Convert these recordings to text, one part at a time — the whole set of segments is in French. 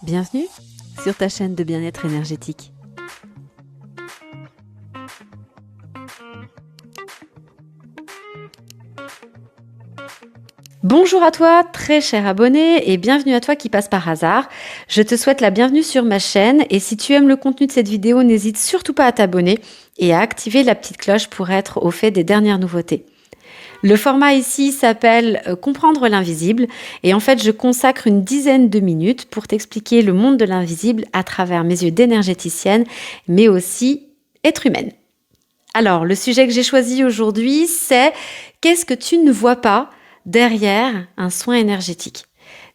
Bienvenue sur ta chaîne de bien-être énergétique. Bonjour à toi, très cher abonné, et bienvenue à toi qui passe par hasard. Je te souhaite la bienvenue sur ma chaîne et si tu aimes le contenu de cette vidéo, n'hésite surtout pas à t'abonner et à activer la petite cloche pour être au fait des dernières nouveautés. Le format ici s'appelle Comprendre l'invisible et en fait je consacre une dizaine de minutes pour t'expliquer le monde de l'invisible à travers mes yeux d'énergéticienne mais aussi être humaine. Alors le sujet que j'ai choisi aujourd'hui c'est qu'est-ce que tu ne vois pas derrière un soin énergétique.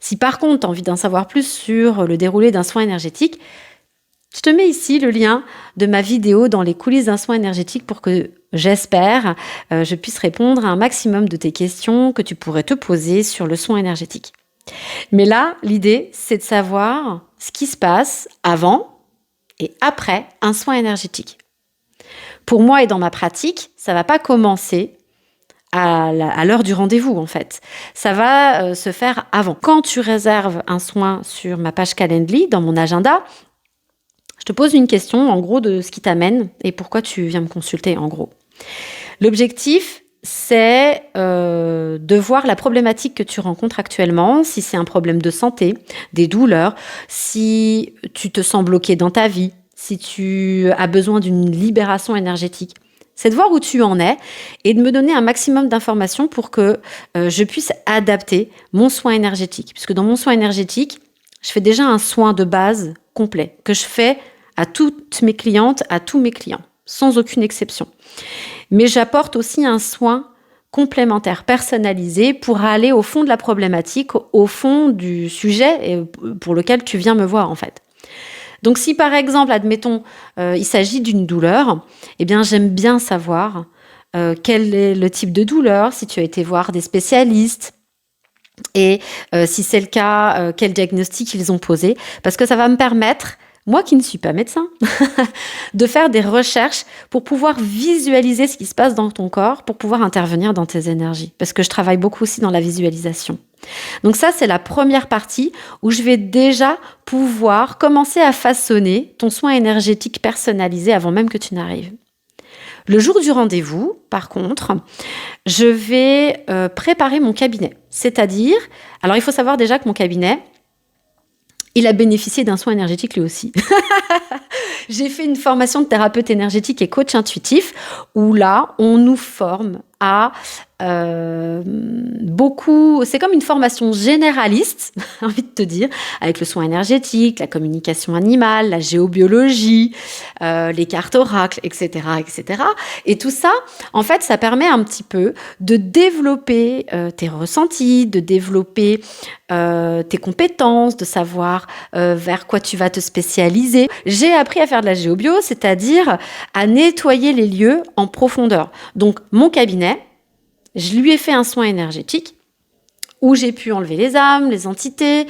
Si par contre tu as envie d'en savoir plus sur le déroulé d'un soin énergétique, je te mets ici le lien de ma vidéo dans les coulisses d'un soin énergétique pour que, j'espère, je puisse répondre à un maximum de tes questions que tu pourrais te poser sur le soin énergétique. Mais là, l'idée, c'est de savoir ce qui se passe avant et après un soin énergétique. Pour moi et dans ma pratique, ça ne va pas commencer à l'heure du rendez-vous en fait. Ça va se faire avant. Quand tu réserves un soin sur ma page Calendly, dans mon agenda, je te pose une question en gros de ce qui t'amène et pourquoi tu viens me consulter en gros. L'objectif, c'est de voir la problématique que tu rencontres actuellement, si c'est un problème de santé, des douleurs, si tu te sens bloqué dans ta vie, si tu as besoin d'une libération énergétique. C'est de voir où tu en es et de me donner un maximum d'informations pour que je puisse adapter mon soin énergétique. Puisque dans mon soin énergétique, je fais déjà un soin de base complet que je fais à toutes mes clientes, à tous mes clients, sans aucune exception. Mais j'apporte aussi un soin complémentaire, personnalisé, pour aller au fond de la problématique, au fond du sujet pour lequel tu viens me voir en fait. Donc si par exemple, admettons, il s'agit d'une douleur, eh bien j'aime bien savoir quel est le type de douleur, si tu as été voir des spécialistes, et si c'est le cas, quel diagnostic ils ont posé, parce que ça va me permettre, moi qui ne suis pas médecin, de faire des recherches pour pouvoir visualiser ce qui se passe dans ton corps, pour pouvoir intervenir dans tes énergies, parce que je travaille beaucoup aussi dans la visualisation. Donc ça, c'est la première partie où je vais déjà pouvoir commencer à façonner ton soin énergétique personnalisé avant même que tu n'arrives. Le jour du rendez-vous, par contre, je vais préparer mon cabinet. C'est-à-dire, alors il faut savoir déjà que mon cabinet, il a bénéficié d'un soin énergétique lui aussi. J'ai fait une formation de thérapeute énergétique et coach intuitif où là, on nous forme à beaucoup, c'est comme une formation généraliste, j'ai envie de te dire, avec le soin énergétique, la communication animale, la géobiologie, les cartes oracles, etc., etc. Et tout ça, en fait, ça permet un petit peu de développer tes ressentis, de développer tes compétences, de savoir vers quoi tu vas te spécialiser. J'ai appris à faire de la géobio, c'est-à-dire à nettoyer les lieux en profondeur. Donc, mon cabinet, je lui ai fait un soin énergétique où j'ai pu enlever les âmes, les entités.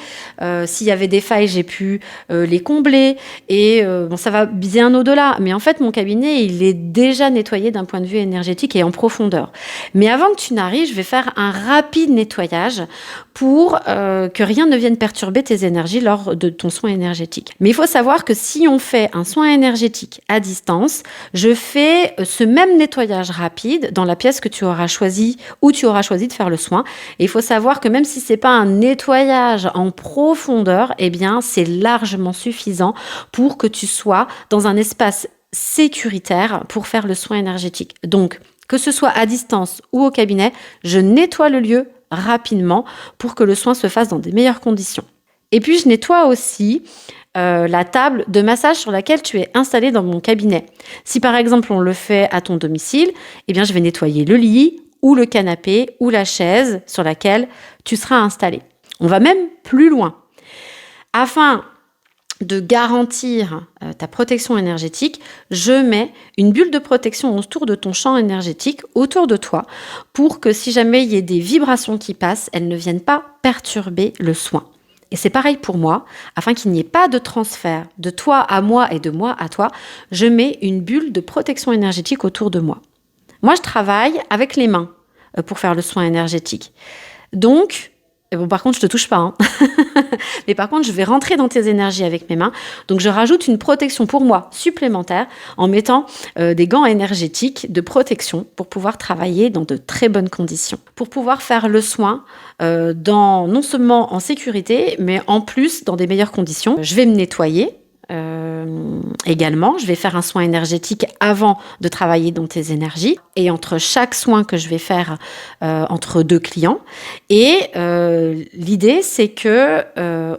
S'il y avait des failles, j'ai pu les combler. Et bon, ça va bien au-delà. Mais en fait, mon cabinet, il est déjà nettoyé d'un point de vue énergétique et en profondeur. Mais avant que tu n'arrives, je vais faire un rapide nettoyage pour que rien ne vienne perturber tes énergies lors de ton soin énergétique. Mais il faut savoir que si on fait un soin énergétique à distance, je fais ce même nettoyage rapide dans la pièce que tu auras choisi, où tu auras choisi de faire le soin. Et il faut savoir que même si c'est pas un nettoyage en profondeur, eh bien, c'est largement suffisant pour que tu sois dans un espace sécuritaire pour faire le soin énergétique. Donc, que ce soit à distance ou au cabinet, je nettoie le lieu rapidement pour que le soin se fasse dans des meilleures conditions. Et puis, je nettoie aussi la table de massage sur laquelle tu es installé dans mon cabinet. Si par exemple, on le fait à ton domicile, eh bien, je vais nettoyer le lit, ou le canapé, ou la chaise sur laquelle tu seras installé. On va même plus loin. Afin de garantir ta protection énergétique, je mets une bulle de protection autour de ton champ énergétique, autour de toi, pour que si jamais il y a des vibrations qui passent, elles ne viennent pas perturber le soin. Et c'est pareil pour moi, afin qu'il n'y ait pas de transfert de toi à moi et de moi à toi, je mets une bulle de protection énergétique autour de moi. Moi, je travaille avec les mains pour faire le soin énergétique. Donc, Et bon, par contre, je te touche pas, hein. Mais par contre, je vais rentrer dans tes énergies avec mes mains. Donc, je rajoute une protection pour moi supplémentaire en mettant des gants énergétiques de protection pour pouvoir travailler dans de très bonnes conditions. Pour pouvoir faire le soin non seulement en sécurité, mais en plus dans des meilleures conditions. Je vais me nettoyer. Également, je vais faire un soin énergétique avant de travailler dans tes énergies et entre chaque soin que je vais faire entre 2 clients. Et l'idée, c'est que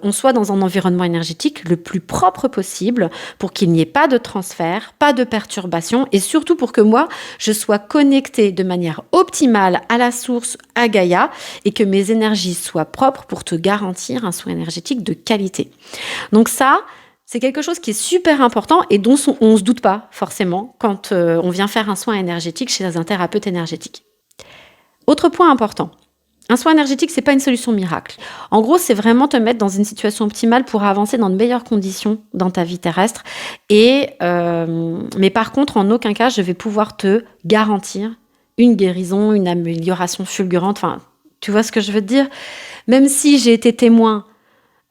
on soit dans un environnement énergétique le plus propre possible pour qu'il n'y ait pas de transfert, pas de perturbation et surtout pour que moi, je sois connectée de manière optimale à la source, à Gaïa et que mes énergies soient propres pour te garantir un soin énergétique de qualité. Donc ça, c'est quelque chose qui est super important et dont on ne se doute pas forcément quand on vient faire un soin énergétique chez un thérapeute énergétique. Autre point important, un soin énergétique, ce n'est pas une solution miracle. En gros, c'est vraiment te mettre dans une situation optimale pour avancer dans de meilleures conditions dans ta vie terrestre. Mais par contre, en aucun cas, je vais pouvoir te garantir une guérison, une amélioration fulgurante. Enfin, tu vois ce que je veux te dire ? Même si j'ai été témoin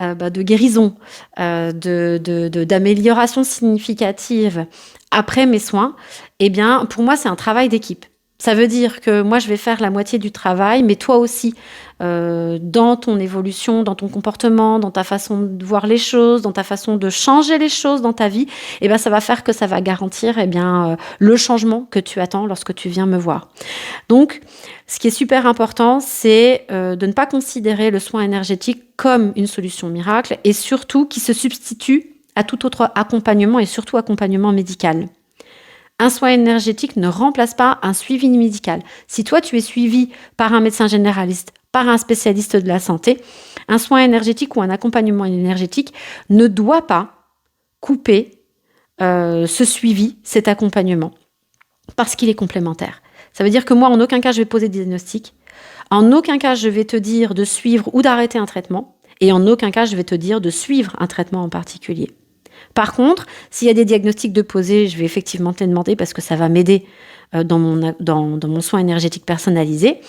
de guérison, d'amélioration significative après mes soins, eh bien, pour moi, c'est un travail d'équipe. Ça veut dire que moi, je vais faire la moitié du travail, mais toi aussi, dans ton évolution, dans ton comportement, dans ta façon de voir les choses, dans ta façon de changer les choses dans ta vie, eh bien, ça va faire que ça va garantir le changement que tu attends lorsque tu viens me voir. Donc, ce qui est super important, c'est de ne pas considérer le soin énergétique comme une solution miracle et surtout qui se substitue à tout autre accompagnement et surtout accompagnement médical. Un soin énergétique ne remplace pas un suivi médical. Si toi, tu es suivi par un médecin généraliste, par un spécialiste de la santé, un soin énergétique ou un accompagnement énergétique ne doit pas couper ce suivi, cet accompagnement, parce qu'il est complémentaire. Ça veut dire que moi, en aucun cas, je vais poser des diagnostics. En aucun cas, je vais te dire de suivre ou d'arrêter un traitement. Et en aucun cas, je vais te dire de suivre un traitement en particulier. Par contre, s'il y a des diagnostics de poser, je vais effectivement te les demander parce que ça va m'aider dans mon soin énergétique personnalisé.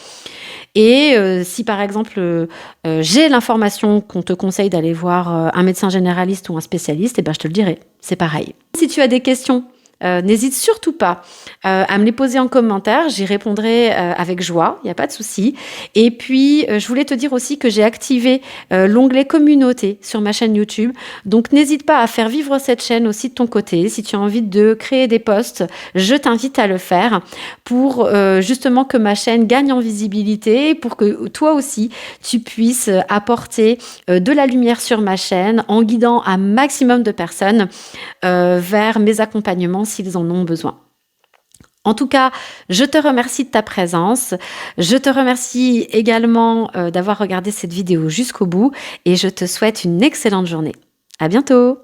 Et si par exemple, j'ai l'information qu'on te conseille d'aller voir un médecin généraliste ou un spécialiste, eh ben, je te le dirai. C'est pareil. Si tu as des questions, n'hésite surtout pas à me les poser en commentaire, j'y répondrai avec joie, il n'y a pas de souci. Et puis, je voulais te dire aussi que j'ai activé l'onglet communauté sur ma chaîne YouTube. Donc, n'hésite pas à faire vivre cette chaîne aussi de ton côté. Si tu as envie de créer des posts, je t'invite à le faire pour justement que ma chaîne gagne en visibilité, pour que toi aussi, tu puisses apporter de la lumière sur ma chaîne en guidant un maximum de personnes vers mes accompagnements s'ils en ont besoin. En tout cas, je te remercie de ta présence. Je te remercie également d'avoir regardé cette vidéo jusqu'au bout et je te souhaite une excellente journée. À bientôt!